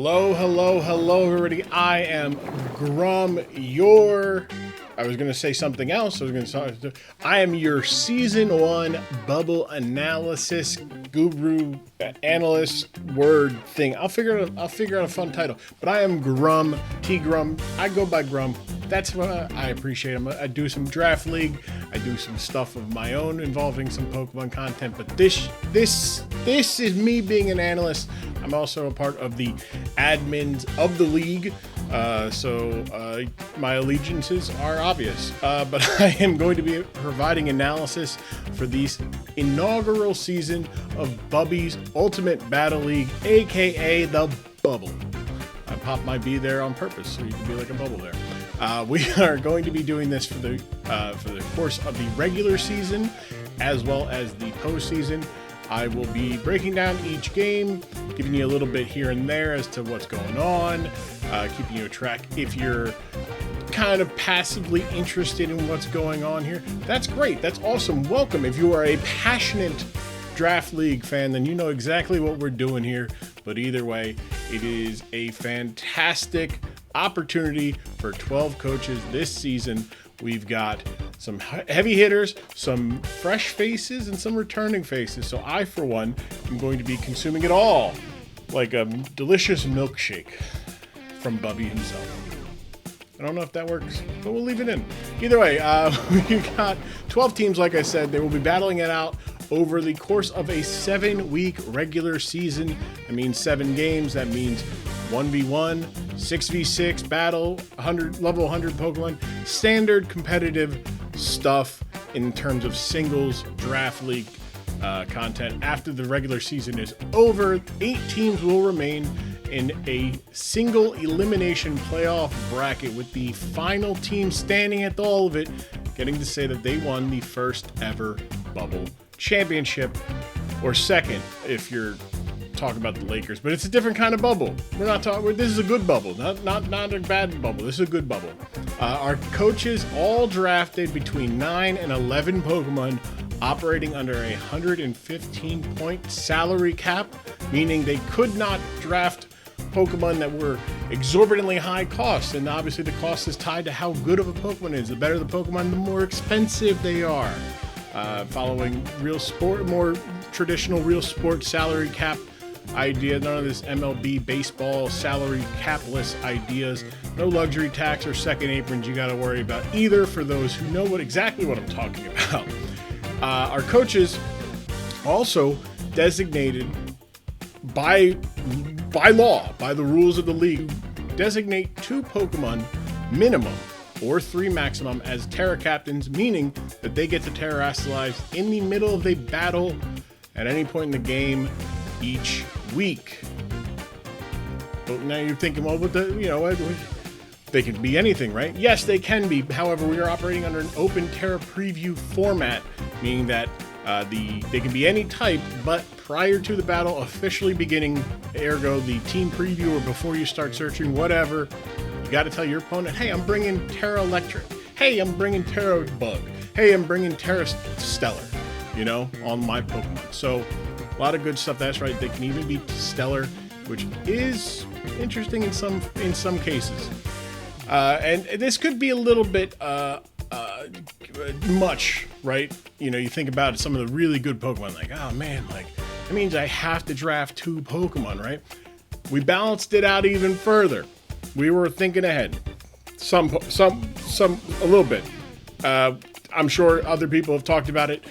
Hello, everybody. I am Grumm, I was going to say something else. I am your Season 1 Bubble Analysis Guru, Analyst, word thing. I'll figure out a fun title. But I am Grumm, T-Grumm. I go by Grumm. That's what I appreciate. I do some draft league. I do some stuff of my own involving some Pokemon content. But this is me being an analyst. I'm also a part of the admins of the league. So my allegiances are obvious. But I am going to be providing analysis for the inaugural season of Bubby's Ultimate Battle League, aka the Bubble. I popped my B there on purpose so you can be like a bubble there. We are going to be doing this for the course of the regular season as well as the postseason. I will be breaking down each game, giving you a little bit here and there as to what's going on, keeping you a track. If you're kind of passively interested in what's going on here, that's great. That's awesome. Welcome. If you are a passionate draft league fan, then you know exactly what we're doing here. But either way, it is a fantastic opportunity for 12 coaches this season. We've got some heavy hitters, some fresh faces, and some returning faces. So I, for one, am going to be consuming it all like a delicious milkshake from Bubby himself. I don't know if that works, but we'll leave it in. Either way, we've got 12 teams, like I said. They will be battling it out over the course of a 7-week regular season. That means 7 games. That means 1v1, 6v6 battle, level 100 Pokemon, standard competitive stuff in terms of singles draft league content. After the regular season is over, 8 teams will remain in a single elimination playoff bracket, with the final team standing at all of it getting to say that they won the first ever Bubble Championship, or second if you're talking about the Lakers, but it's a different kind of bubble. We're not talking. This is a good bubble, not a bad bubble. This is a good bubble. Our coaches all drafted between 9 and 11 Pokemon, operating under a 115-point salary cap, meaning they could not draft Pokemon that were exorbitantly high cost. And obviously, the cost is tied to how good of a Pokemon is. The better the Pokemon, the more expensive they are. Following more traditional real sport salary cap idea, none of this MLB baseball salary capless ideas, no luxury tax or second aprons you got to worry about either, for those who know exactly what I'm talking about. Our coaches also designated by law, by the rules of the league, designate 2 Pokemon minimum or 3 maximum as Terra captains, meaning that they get to terrestrialize in the middle of a battle at any point in the game each week. But now you're thinking, well, they can be anything, right? Yes, they can be. However, we are operating under an open Terra preview format, meaning that they can be any type, but prior to the battle officially beginning, ergo the team preview or before you start searching, whatever, you got to tell your opponent, hey, I'm bringing Terra Electric. Hey, I'm bringing Terra Bug. Hey, I'm bringing Terra Stellar, on my Pokemon. So a lot of good stuff. That's right. They can even be Stellar, which is interesting in some cases. And this could be a little bit much, right? You think about some of the really good Pokemon, like, oh man, like that means I have to draft 2 Pokemon, right? We balanced it out even further. We were thinking ahead, a little bit. I'm sure other people have talked about it.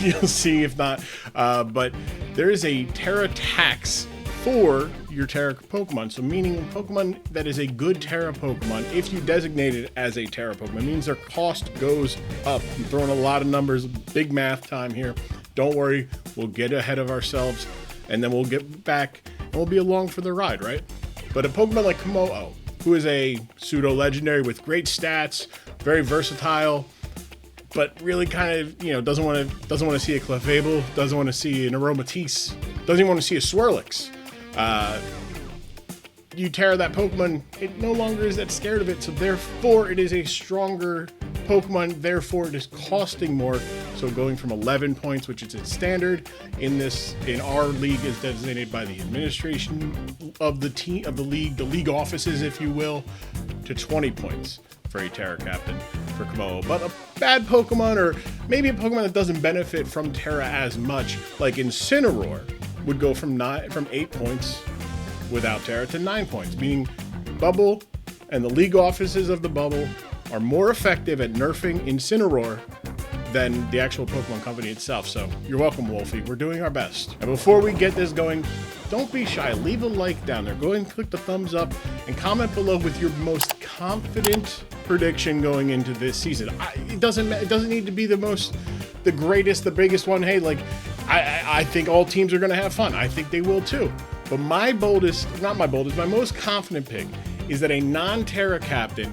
You'll see if not. But there is a Terra tax for your Terra Pokemon. So meaning a Pokemon that is a good Terra Pokemon, if you designate it as a Terra Pokemon, means their cost goes up. I'm throwing a lot of numbers, big math time here. Don't worry, we'll get ahead of ourselves, and then we'll get back, and we'll be along for the ride, right? But a Pokemon like Komo-o, who is a pseudo-legendary with great stats, very versatile, but really kind of, doesn't want to see a Clefable, doesn't want to see an Aromatisse, doesn't even want to see a Swirlix. You tear that Pokemon, it no longer is that scared of it, so therefore it is a stronger Pokemon, therefore it is costing more. So going from 11 points, which is its standard in our league, is designated by the administration of the league offices, if you will, to 20 points for a Terra Captain for Komodo. But a bad Pokemon, or maybe a Pokemon that doesn't benefit from Terra as much, like Incineroar, would go from 8 points without Terra to 9 points, meaning Bubble and the league offices of the Bubble are more effective at nerfing Incineroar than the actual Pokemon company itself. So you're welcome, Wolfie. We're doing our best. And before we get this going, don't be shy. Leave a like down there. Go ahead and click the thumbs up and comment below with your most confident prediction going into this season. It doesn't need to be the greatest, the biggest one. Hey, like I think all teams are going to have fun. I think they will too. But my most confident pick is that a non-Terra Captain,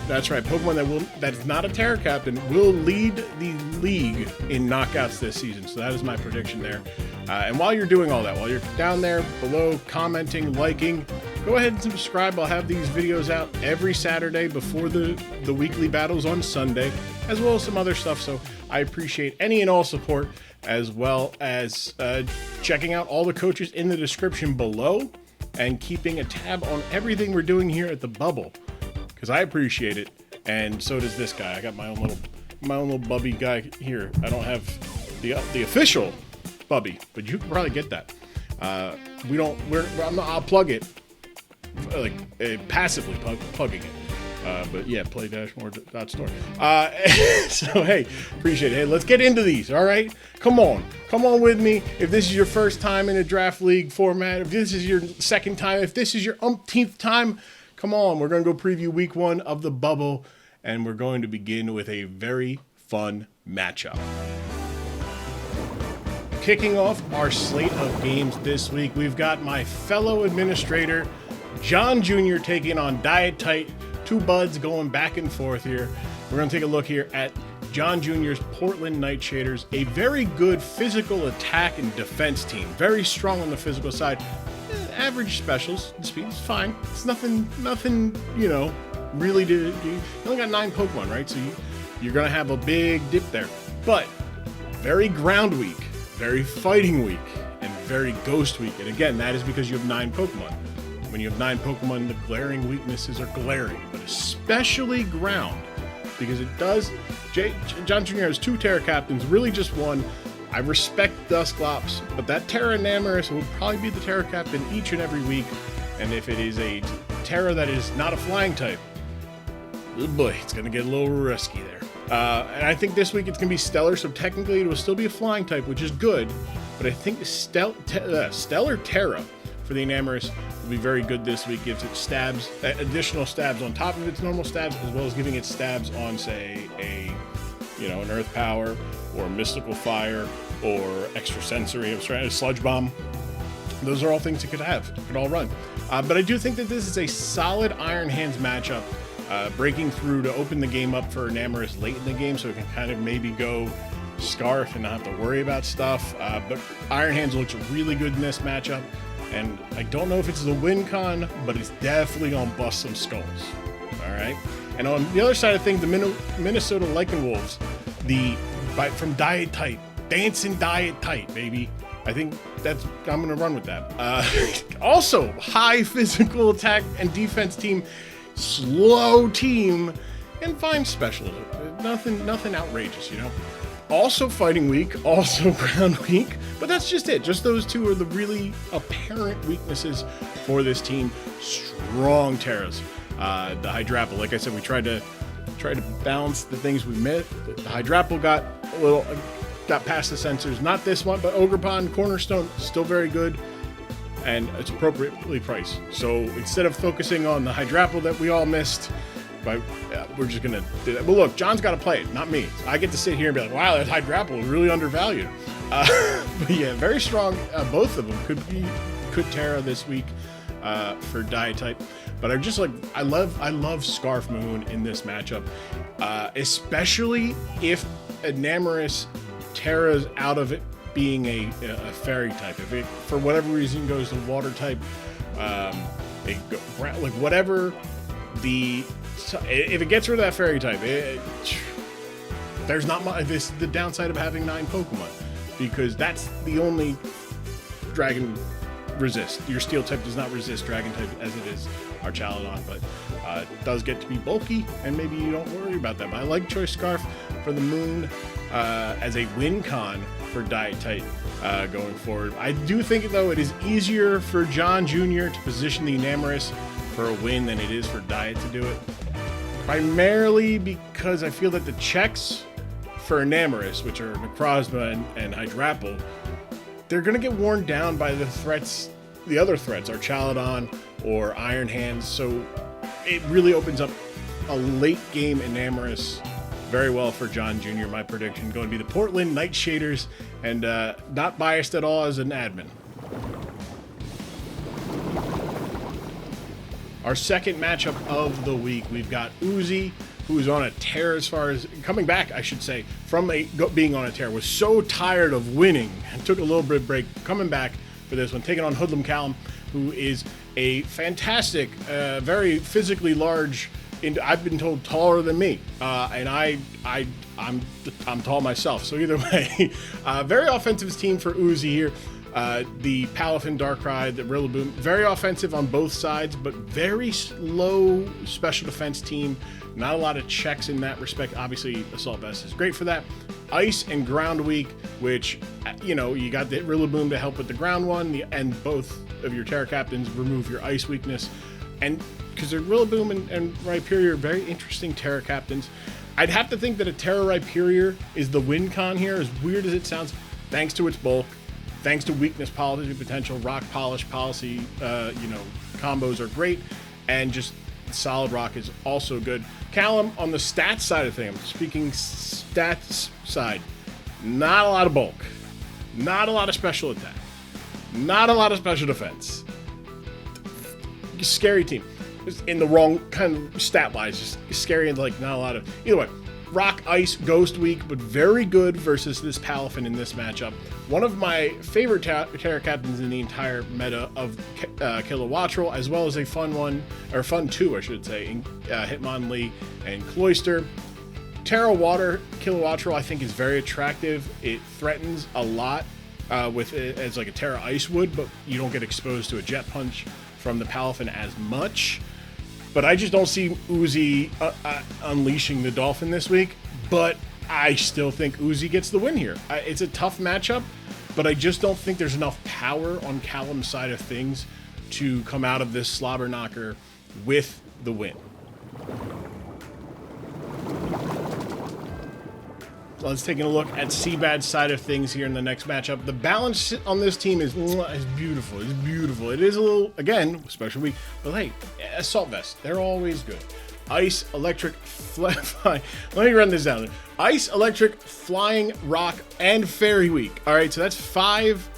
that's right, Pokemon that is not a Terra Captain, will lead the league in knockouts this season. So that is my prediction there. And while you're doing all that, while you're down there below commenting, liking, go ahead and subscribe. I'll have these videos out every Saturday before the weekly battles on Sunday, as well as some other stuff. So I appreciate any and all support, as well as checking out all the coaches in the description below and keeping a tab on everything we're doing here at the Bubble, because I appreciate it, and so does this guy. I got my own little Bubby guy here. I don't have the official Bubby, but you can probably get that. I'll plug it, like passively plugging it. But yeah, play-more.store. So hey, appreciate it. Hey, let's get into these. All right, come on with me. If this is your first time in a draft league format, if this is your second time, if this is your umpteenth time, come on. We're gonna go preview week 1 of the Bubble, and we're going to begin with a very fun matchup. Kicking off our slate of games this week, we've got my fellow administrator, John Jr., taking on Diet Tight. Two buds going back and forth here. We're going to take a look here at John Jr.'s Portland Nightshaders, a very good physical attack and defense team. Very strong on the physical side. Average specials. Speed's fine. It's nothing, really you only got 9 Pokemon, right? So you're going to have a big dip there. But very ground weak, very fighting weak, and very ghost weak. And again, that is because you have 9 Pokemon. When you have 9 Pokemon, the glaring weaknesses are glaring, but especially ground, because it does. John Jr. has 2 Terra Captains, really just 1. I respect Dusclops, but that Terra Enamorus will probably be the Terra Captain each and every week. And if it is a Terra that is not a flying type, oh boy, it's going to get a little risky there. And I think this week it's going to be Stellar, so technically it will still be a flying type, which is good. But I think Stellar Terra for the Enamorus will be very good this week. Gives it stabs, additional stabs on top of its normal stabs, as well as giving it stabs on, say, an Earth Power or Mystical Fire or Extrasensory, a Sludge Bomb. Those are all things it could have. It could all run. But I do think that this is a solid Iron Hands matchup, breaking through to open the game up for Enamorus late in the game, so it can kind of maybe go Scarf and not have to worry about stuff. But Iron Hands looks really good in this matchup. And I don't know if it's the win con, but it's definitely going to bust some skulls. All right. And on the other side of things, the Minnesota Lykan Wolves, from Diet Tight, dancing Diet Tight, baby. I think I'm going to run with that. Also, high physical attack and defense team, slow team, and fine special. Nothing outrageous, Also fighting weak, also ground weak, but that's just it. Just those 2 are the really apparent weaknesses for this team. Strong Terras. The Hydrapple, like I said, we tried to balance the things we missed. The Hydrapple got past the sensors. Not this one, but Ogerpon, Cornerstone, still very good, and it's appropriately priced. So instead of focusing on the Hydrapple that we all missed, we're just going to do that. But look, John's got to play it, not me. I get to sit here and be like, wow, that Hydrapple is really undervalued. But yeah, very strong. Both of them could Terra this week for Diet Type. But I love Scarf Moon in this matchup, especially if Enamorus Terra's out of it being a fairy type. If it, for whatever reason, goes to water type, whatever the So if it gets rid of that fairy type, there's not much. This is the downside of having 9 Pokemon, because that's the only dragon resist. Your steel type does not resist dragon type as it is our Chaladon, but it does get to be bulky, and maybe you don't worry about that. But I like Choice Scarf for the Moon as a win con for Diet Type going forward. I do think, though, it is easier for John Jr. to position the Enamorus for a win than it is for Diet to do it. Primarily because I feel that the checks for Enamorus, which are Necrozma and Hydrapple, they're going to get worn down by the threats, the other threats, our Chaladon or Iron Hands. So it really opens up a late game Enamorus very well for John Jr. My prediction going to be the Portland Nightshaders, and not biased at all as an admin. Our second matchup of the week, we've got Uzi, who is on a tear as far as coming back, I should say, from being on a tear. Was so tired of winning and took a little bit of break, coming back for this one, taking on Hoodlum Callum, who is a fantastic, very physically large. I've been told taller than me, and I'm tall myself. So either way, very offensive team for Uzi here. The Palafin, Darkrai, the Rillaboom, very offensive on both sides, but very low special defense team. Not a lot of checks in that respect. Obviously, Assault Vest is great for that. Ice and Ground weak, which, you know, you got the Rillaboom to help with the ground one, and both of your Terra Captains remove your ice weakness. And because they're Rillaboom and Rhyperior, very interesting Terra Captains. I'd have to think that a Terra Rhyperior is the win con here, as weird as it sounds, thanks to its bulk, thanks to weakness policy potential, rock polish policy, combos are great, and just solid rock is also good. Callum, on the stats side of things, speaking stats side, not a lot of bulk, not a lot of special attack, not a lot of special defense. Scary team. In the wrong kind of stat wise, just scary and like not a lot of. Either way, rock, ice, ghost weak, but very good versus this Palafin in this matchup. One of my favorite Terra Captains in the entire meta of Kilowattrel, as well as a fun two, I should say, in Hitmonlee and Cloyster. Terra Water Kilowattrel, I think, is very attractive. It threatens a lot with it as like a Terra Ice would, but you don't get exposed to a Jet Punch from the Palafin as much. But I just don't see Uzi unleashing the Dolphin this week. But I still think Uzi gets the win here. It's a tough matchup, but I just don't think there's enough power on Callum's side of things to come out of this slobber knocker with the win. Let's take a look at Seabbad's side of things here in the next matchup. The balance on this team is beautiful. It's beautiful. It is a little, again, special week, but hey, Assault Vest, they're always good. Ice, Electric, Flying. Let me run this down. Ice, Electric, Flying, Rock, and Fairy weak. All right, so that's 5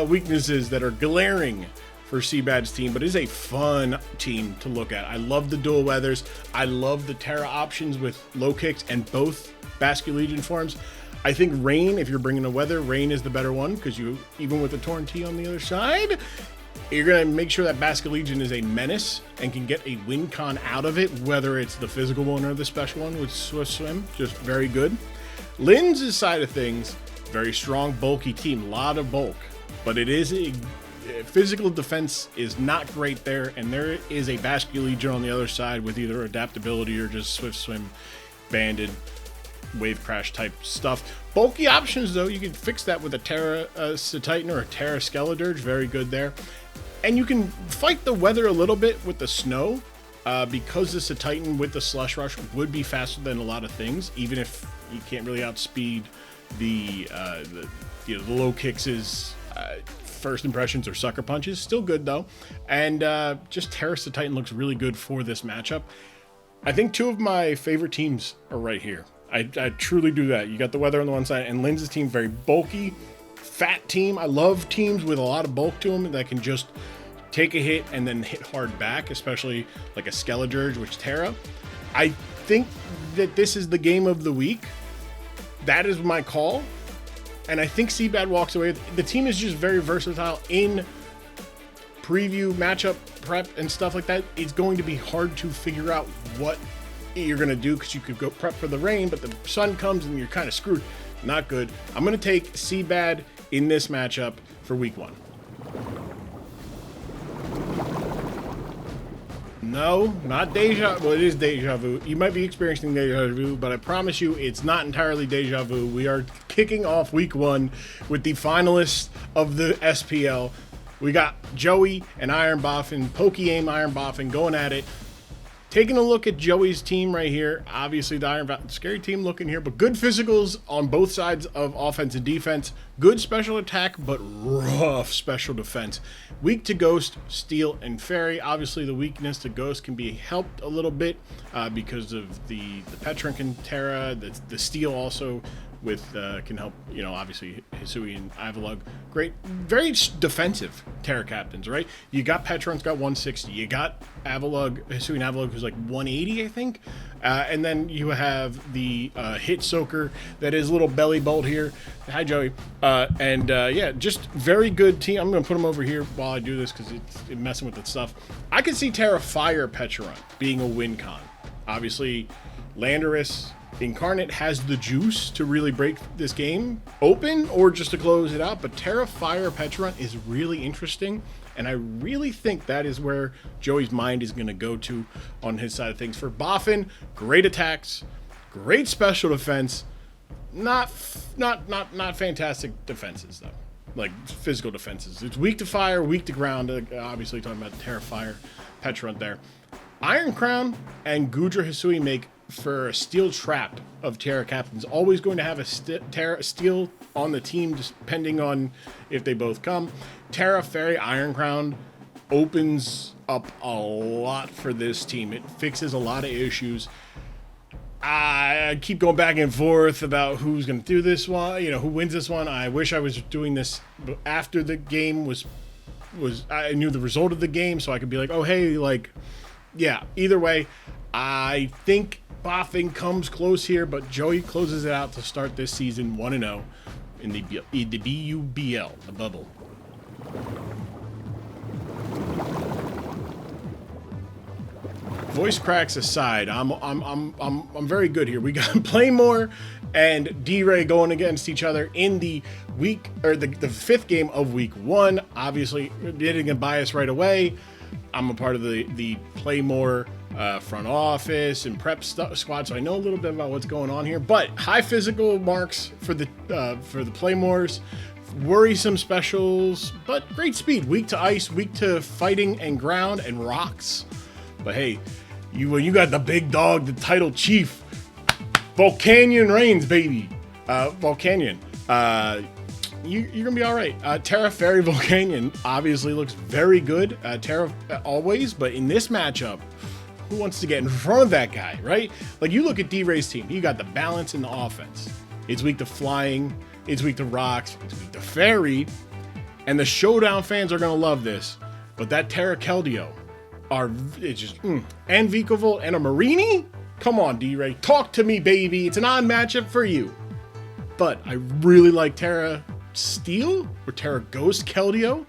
weaknesses that are glaring for Seabbad's team, but it is a fun team to look at. I love the dual weathers. I love the Terra options with low kicks and both Basculegion forms. I think Rain, if you're bringing a weather, Rain is the better one, because you, even with the Torn T on the other side, you're going to make sure that Basculegion is a menace and can get a win con out of it, whether it's the physical one or the special one with Swift Swim. Just very good. Lindz's side of things, very strong, bulky team, lot of bulk, but it is a physical defense is not great there, and there is a Basculegion on the other side with either adaptability or just Swift Swim, banded, Wave Crash type stuff. Bulky options, though, you can fix that with a Terra Titan or a Terra Skeledirge, very good there. And you can fight the weather a little bit with the snow, because the Titan with the Slush Rush would be faster than a lot of things, even if you can't really outspeed the low kicks is first impressions or sucker punches. Still good though, and just Terra Titan looks really good for this matchup. I think 2 of my favorite teams are right here. I truly do that. You got the weather on the one side, and Lindz' team, very bulky, fat team. I love teams with a lot of bulk to them that can just take a hit and then hit hard back, especially like a Skeledirge, which Terra. I think that this is the game of the week. That is my call. And I think Seabbad walks away. The team is just very versatile in preview, matchup prep, and stuff like that. It's going to be hard to figure out what you're going to do because you could go prep for the rain, but the sun comes and you're kind of screwed. Not good. I'm going to take Seabbad in this matchup for week 1. No, not deja. Well, it is deja vu. You might be experiencing deja vu, but I promise you it's not entirely deja vu. We are kicking off week 1 with the finalists of the SPL. We got Joey and Iron Boffin, Pokey Aim Iron Boffin going at it. Taking a look at Joey's team right here. Obviously, the Iron Boffin, scary team looking here, but good physicals on both sides of offense and defense. Good special attack, but rough special defense. Weak to Ghost, Steel, and Fairy. Obviously, the weakness to Ghost can be helped a little bit because of the Petrunk and Terra. The Steel also with can help, you know, obviously Hisui and Ivalug. Great, very defensive Terra captains, right? You got Petrunk's got 160. You got Avalug, Hisui and Avalug, who's like 180, I think. And then you have the Hit Soaker that is little belly bolt here. Hi, Joey. Yeah, just very good team. I'm going to put him over here while I do this because it's messing with the stuff. I could see Terra Fire Petrunk being a win con. Obviously, Landorus Incarnate has the juice to really break this game open or just to close it out, but Terra Fire Petrunk is really interesting, and I really think that is where Joey's mind is going to go to on his side of things. For Boffin, great attacks, great special defense, not fantastic defenses though, like physical defenses. It's weak to fire, weak to ground. Obviously talking about Terra Fire Petrunk there. Iron Crown and Gudra Hisui make for a steel trap of Terra captains. Always going to have a steel on the team, depending on if they both come. Terra Fairy Iron Crown opens up a lot for this team. It fixes a lot of issues. I keep going back and forth about who's going to do this one, you know, who wins this one. I wish I was doing this after the game was I knew the result of the game, so I could be like, oh, hey, like, yeah, either way, I think Boffin comes close here, but Joey closes it out to start this season 1-0 in the BUBL, the bubble. Voice cracks aside, I'm very good here. We got Playmore and D-Ray going against each other in the week, or the 5th game of week 1. Obviously, getting a bias right away. I'm a part of the Playmore front office and prep squad, so I know a little bit about what's going on here. But high physical marks for the Playmores, worrisome specials, but great speed. Weak to ice, weak to fighting and ground and rocks. But hey, when you got the big dog, the title chief, Volcanion reigns, baby. Volcanion. You're gonna be all right. Terra Fairy Volcanion obviously looks very good. Terra always, but in this matchup, who wants to get in front of that guy, right? Like, you look at D-Ray's team, you got the balance in the offense. It's weak to flying, it's weak to rocks, it's weak to fairy, and the Showdown fans are gonna love this. But that Terra Keldeo it's just and Vicavolt and a Marini? Come on, D-Ray, talk to me, baby. It's an odd matchup for you. But I really like Terra Steel or Terra Ghost Keldeo.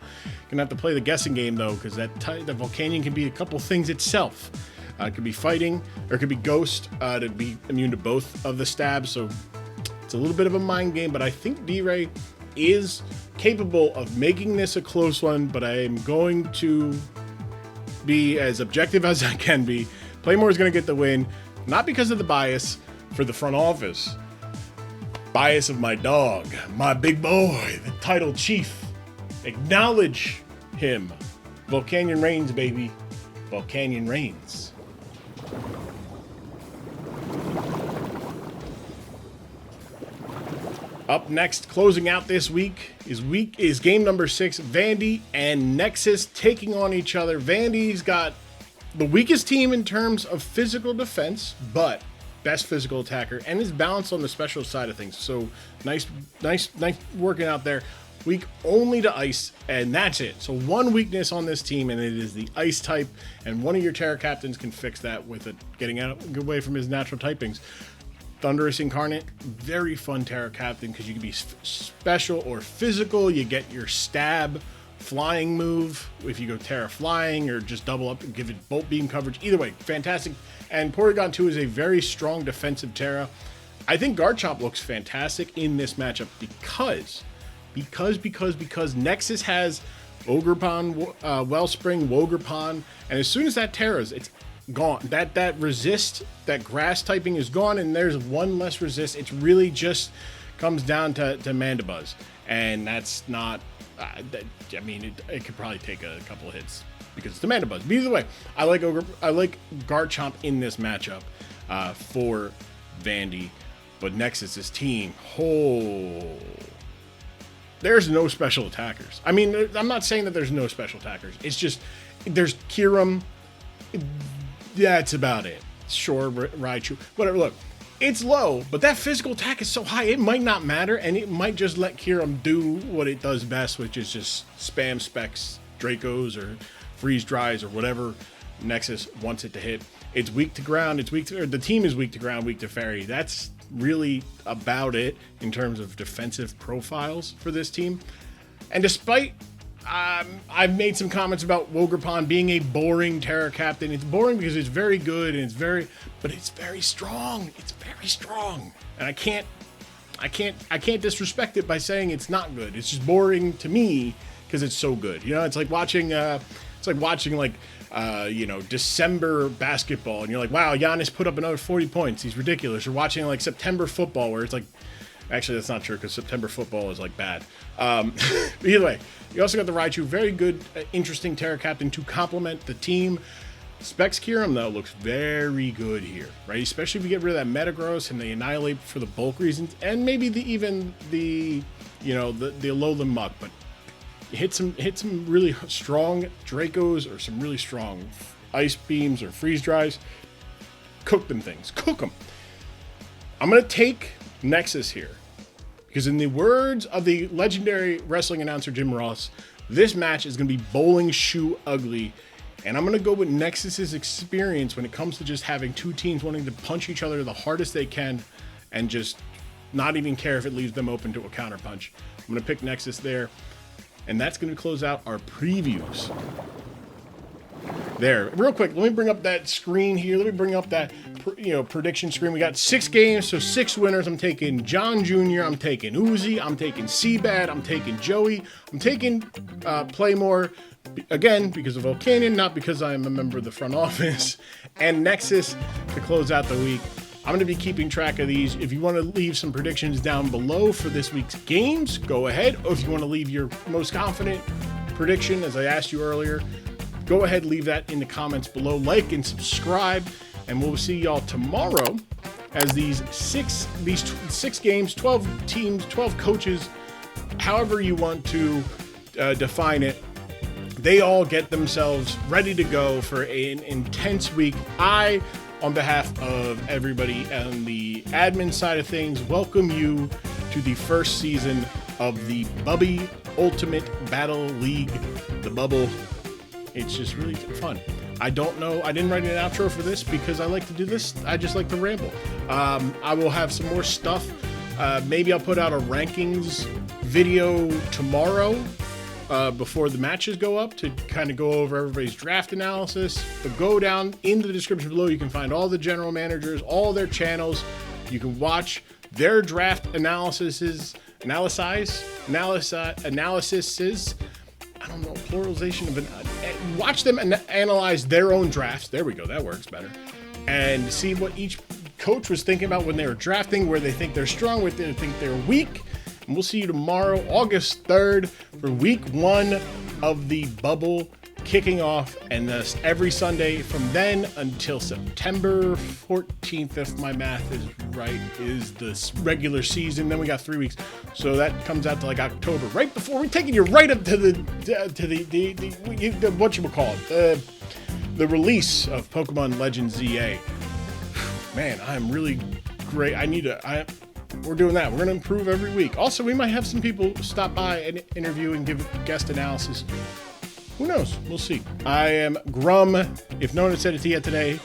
Gonna have to play the guessing game though, because the Volcanion can be a couple things itself. It could be fighting, or it could be Ghost to be immune to both of the stabs. So it's a little bit of a mind game, but I think D-Ray is capable of making this a close one. But I am going to be as objective as I can be. Playmore is going to get the win, not because of the bias for the front office. Bias of my dog, my big boy, the title chief. Acknowledge him. Volcanion reigns, baby. Volcanion reigns. Up next, closing out this week is game number 6. Vandy and Nexus taking on each other. Vandy's got the weakest team in terms of physical defense, but best physical attacker, and is balanced on the special side of things. So nice working out there. Weak only to ice, and that's it. So one weakness on this team, and it is the ice type, and one of your Terra captains can fix that with it getting away from his natural typings. Thunderous Incarnate, very fun Terra captain because you can be special or physical. You get your stab flying move if you go Terra flying, or just double up and give it bolt beam coverage. Either way, fantastic. And Porygon 2 is a very strong defensive Terra. I think Garchomp looks fantastic in this matchup because Nexus has Ogerpon, Wellspring, Wogerpon, and as soon as that Terra's, it's gone. That resist, that grass typing is gone, and there's one less resist. It's really just comes down to Mandibuzz, and that's not. I mean, it could probably take a couple of hits because it's the Mandibuzz. But either way, I like Garchomp in this matchup for Vandy, but Nexus's team, there's no special attackers. I mean, I'm not saying that there's no special attackers. It's just there's Kyurem. That's about it. Sure, Raichu, whatever. Look, it's low, but that physical attack is so high, it might not matter, and it might just let Kyurem do what it does best, which is just spam specs, Dracos, or freeze dries, or whatever Nexus wants it to hit. It's weak to ground. The team is weak to ground, weak to fairy. That's really about it in terms of defensive profiles for this team. And despite I've made some comments about Wogerpon being a boring Terra captain. It's boring because it's very good and but it's very strong. It's very strong, and I can't disrespect it by saying it's not good. It's just boring to me because it's so good. You know, it's like watching December basketball, and you're like, wow, Giannis put up another 40 points. He's ridiculous. Or watching like September football, where it's like, actually that's not true because September football is like bad. Either way, you also got the Raichu, very good, interesting Terra captain to complement the team. Specs Kyurem though looks very good here, right? Especially if you get rid of that Metagross and they annihilate for the bulk reasons, and maybe the Alolan Muck, but hit some really strong Dracos or some really strong Ice Beams or Freeze Dries. Cook them things. Cook them. I'm going to take Nexus here because in the words of the legendary wrestling announcer Jim Ross, this match is going to be bowling shoe ugly. And I'm going to go with Nexus's experience when it comes to just having two teams wanting to punch each other the hardest they can and just not even care if it leaves them open to a counter punch. I'm going to pick Nexus there. And that's going to close out our previews. There, real quick, let me bring up that screen here. Let me bring up that prediction screen. We got 6 games, so 6 winners. I'm taking John Jr., I'm taking Uzi, I'm taking Seabbad, I'm taking Joey, I'm taking Playmore, again, because of Volcanion, not because I am a member of the front office, and Nexus to close out the week. I'm going to be keeping track of these. If you want to leave some predictions down below for this week's games, go ahead. Or if you want to leave your most confident prediction, as I asked you earlier, go ahead, leave that in the comments below. Like and subscribe, and we'll see y'all tomorrow as these six games, 12 teams, 12 coaches, however you want to define it, they all get themselves ready to go for an intense week. On behalf of everybody on the admin side of things, welcome you to the first season of the Bubby Ultimate Battle League, the Bubble. It's just really fun. I don't know. I didn't write an outro for this because I like to do this. I just like to ramble. I will have some more stuff. Maybe I'll put out a rankings video tomorrow before the matches go up to kind of go over everybody's draft analysis. But go down in the description below. You can find all the general managers, all their channels. You can watch their draft analyses. I don't know, pluralization of watch them and analyze their own drafts. There we go. That works better. And see what each coach was thinking about when they were drafting, where they think they're strong, where they think they're weak. And we'll see you tomorrow, August 3rd, for week 1 of the Bubble kicking off. And this every Sunday from then until September 14th, if my math is right, is the regular season. Then we got 3 weeks. So that comes out to like October, right before we're taking you right up to the release of Pokemon Legends ZA. Man, I'm really great. We're doing that. We're going to improve every week. Also, we might have some people stop by and interview and give guest analysis. Who knows? We'll see. I am Grumm, if no one has said it to you yet today.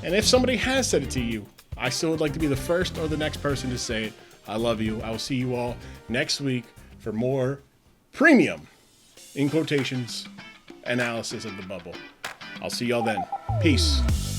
And if somebody has said it to you, I still would like to be the first or the next person to say it. I love you. I will see you all next week for more premium in quotations, analysis of the bubble. I'll see y'all then. Peace.